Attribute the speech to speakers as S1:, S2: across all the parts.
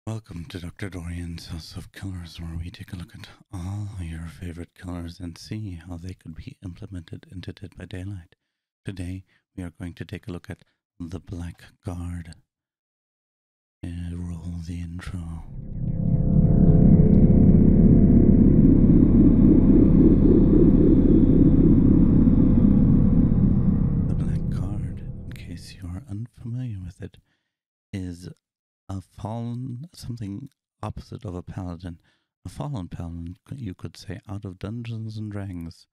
S1: Welcome to Dr. Dorian's House of Killers, where we take a look at all your favorite killers and see how they could be implemented into Dead by Daylight. Today, we are going to take a look at the Blackguard. And roll the intro. The Blackguard, in case you are unfamiliar with it, is a fallen, something opposite of a paladin. A fallen paladin, you could say, out of Dungeons and Dragons.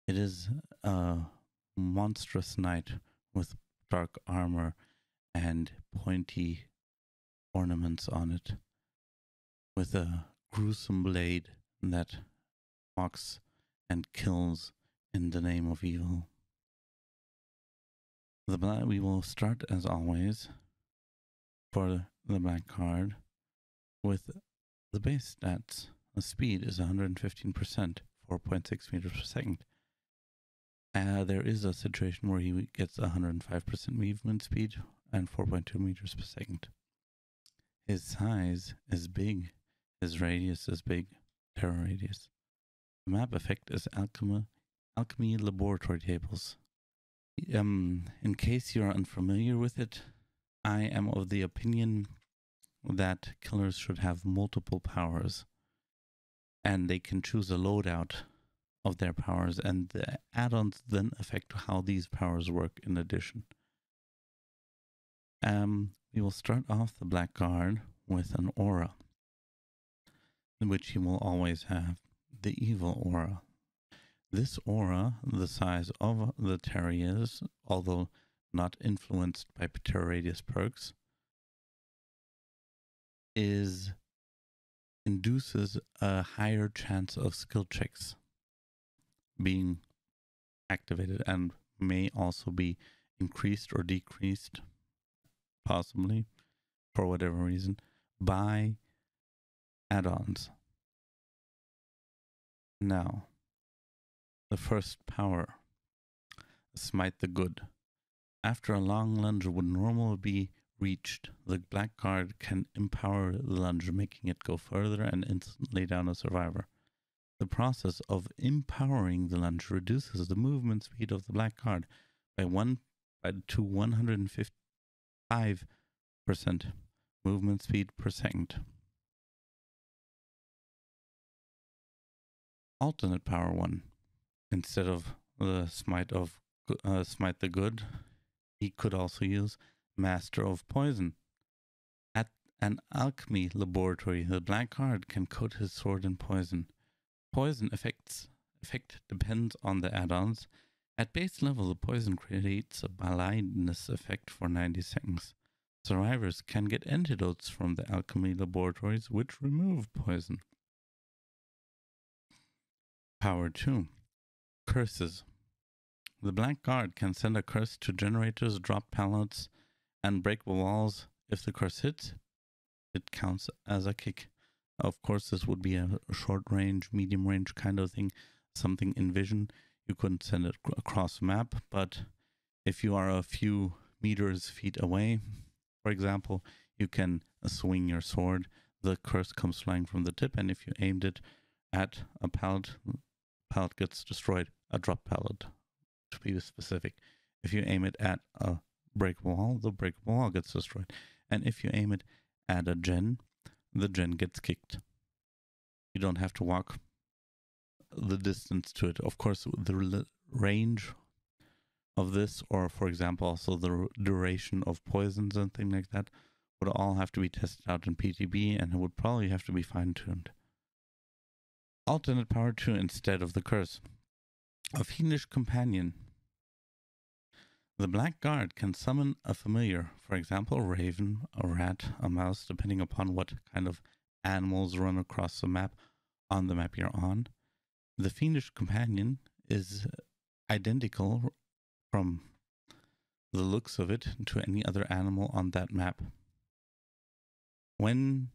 S1: It is a monstrous knight with dark armor and pointy ornaments on it, with a gruesome blade that mocks and kills in the name of evil. We will start, as always, for the Blackguard with the base stats. The speed is 115%, 4.6 meters per second. There is a situation where he gets 105% movement speed and 4.2 meters per second. His size is big. His radius is big. Terror radius. The map effect is alchemy laboratory tables. In case you are unfamiliar with it, I am of the opinion that killers should have multiple powers, and they can choose a loadout of their powers, and the add-ons then affect how these powers work in addition. We will start off the Blackguard with an aura, in which he will always have the evil aura. This aura, the size of the terriers, although not influenced by terror radius perks, induces a higher chance of skill checks being activated, and may also be increased or decreased, possibly, for whatever reason, by add-ons. Now, the first power, Smite the Good. After a long lunge would normally be reached, the Blackguard can empower the lunge, making it go further and instantly down a survivor. The process of empowering the lunge reduces the movement speed of the Blackguard by 155% movement speed per second. Alternate power 1. Instead of the Smite the Good, he could also use Master of Poison. At an alchemy laboratory, the Blackguard can coat his sword in poison. Poison effect depends on the add-ons. At base level, the poison creates a blindness effect for 90 seconds. Survivors can get antidotes from the alchemy laboratories, which remove poison. Power 2. Curses. The Blackguard can send a curse to generators, drop pallets, and break walls. If the curse hits, it counts as a kick. Of course, this would be a short range, medium range kind of thing, something in vision. You couldn't send it across the map, but if you are a few feet away, for example, you can swing your sword. The curse comes flying from the tip, and if you aimed it at a pallet gets destroyed. A drop pallet, to be specific. If you aim it at a breakable wall, the breakable wall gets destroyed. And if you aim it at a gen, the gen gets kicked. You don't have to walk the distance to it. Of course, the range of this, or for example, also the duration of poisons and things like that, would all have to be tested out in PTB, and it would probably have to be fine-tuned. Alternate power 2 instead of the curse. A fiendish companion. The Blackguard can summon a familiar, for example, a raven, a rat, a mouse, depending upon what kind of animals run across the map on the map you're on. The fiendish companion is identical from the looks of it to any other animal on that map. When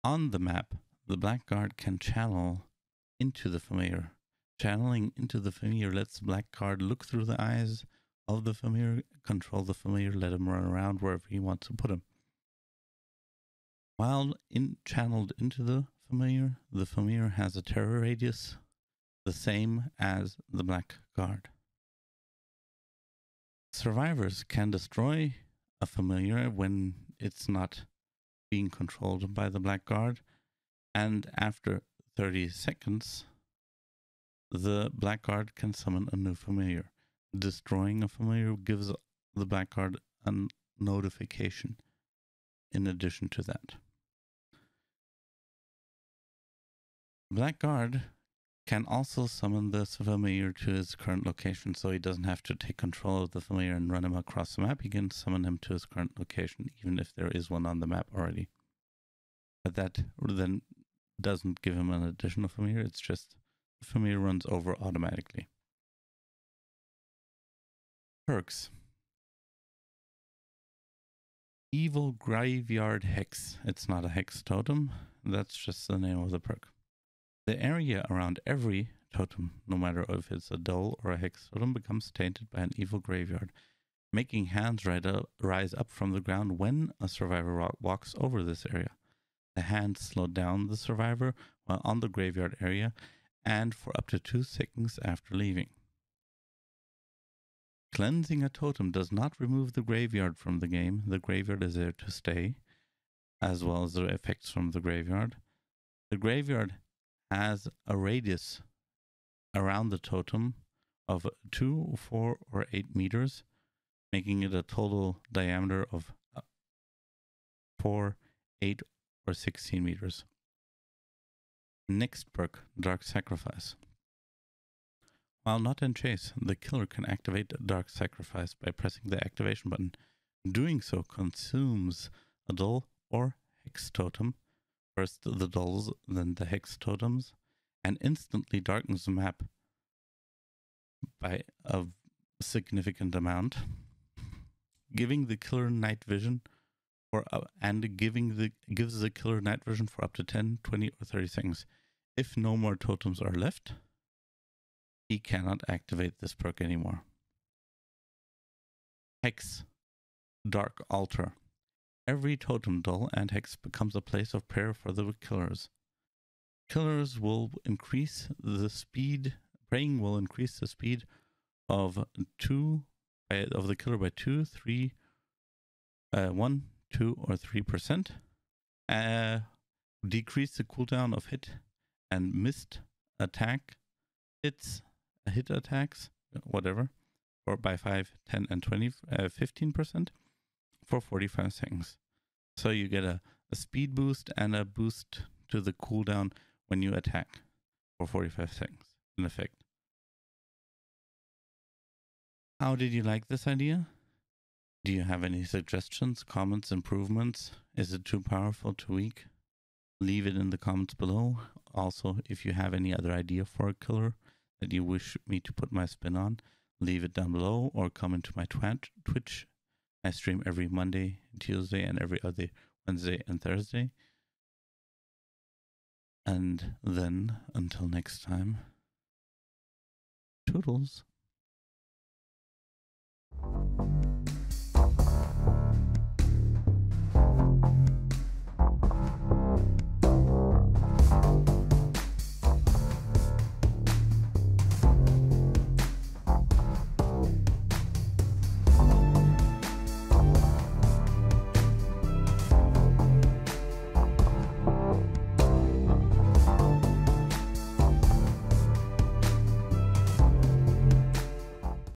S1: on the map, the Blackguard can channel into the familiar. Channeling into the familiar lets the Blackguard look through the eyes of the familiar, control the familiar, let him run around wherever he wants to put him. While channeled into the familiar has a terror radius the same as the Blackguard. Survivors can destroy a familiar when it's not being controlled by the Blackguard, and after 30 seconds, the Blackguard can summon a new familiar. Destroying a familiar gives the Blackguard a notification in addition to that. Blackguard can also summon this familiar to his current location, so he doesn't have to take control of the familiar and run him across the map. He can summon him to his current location, even if there is one on the map already. But that then doesn't give him an additional familiar, it's just the familiar runs over automatically. Perks. Evil Graveyard Hex. It's not a hex totem, that's just the name of the perk. The area around every totem, no matter if it's a dull or a hex totem, becomes tainted by an evil graveyard, making hands rise up from the ground when a survivor walks over this area. The hands slow down the survivor while on the graveyard area and for up to 2 seconds after leaving. Cleansing a totem does not remove the graveyard from the game. The graveyard is there to stay, as well as the effects from the graveyard. The graveyard has a radius around the totem of 2, 4, or 8 meters, making it a total diameter of 4, 8, or 16 meters. Next perk, Dark Sacrifice. While not in chase, the killer can activate Dark Sacrifice by pressing the activation button. Doing so consumes a dull or hex totem, first the dulls, then the hex totems, and instantly darkens the map by a significant amount, giving the killer night vision gives the killer night vision for up to 10, 20, or 30 seconds. If no more totems are left, he cannot activate this perk anymore. Hex. Dark Altar. Every totem, dull, and hex becomes a place of prayer for the killers. Killers will increase the speed. Praying will increase the speed of the killer by 2, 3, 1, 2, or 3%. Decrease the cooldown of hit and missed attack hit attacks, whatever, or by 5, 10, and 20, 15% for 45 seconds. So you get a speed boost and a boost to the cooldown when you attack for 45 seconds in effect. How did you like this idea? Do you have any suggestions, comments, improvements? Is it too powerful, too weak? Leave it in the comments below. Also, if you have any other idea for a killer that you wish me to put my spin on, leave it down below or come into my Twitch. I stream every Monday, Tuesday, and every other Wednesday and Thursday. And then, until next time, toodles.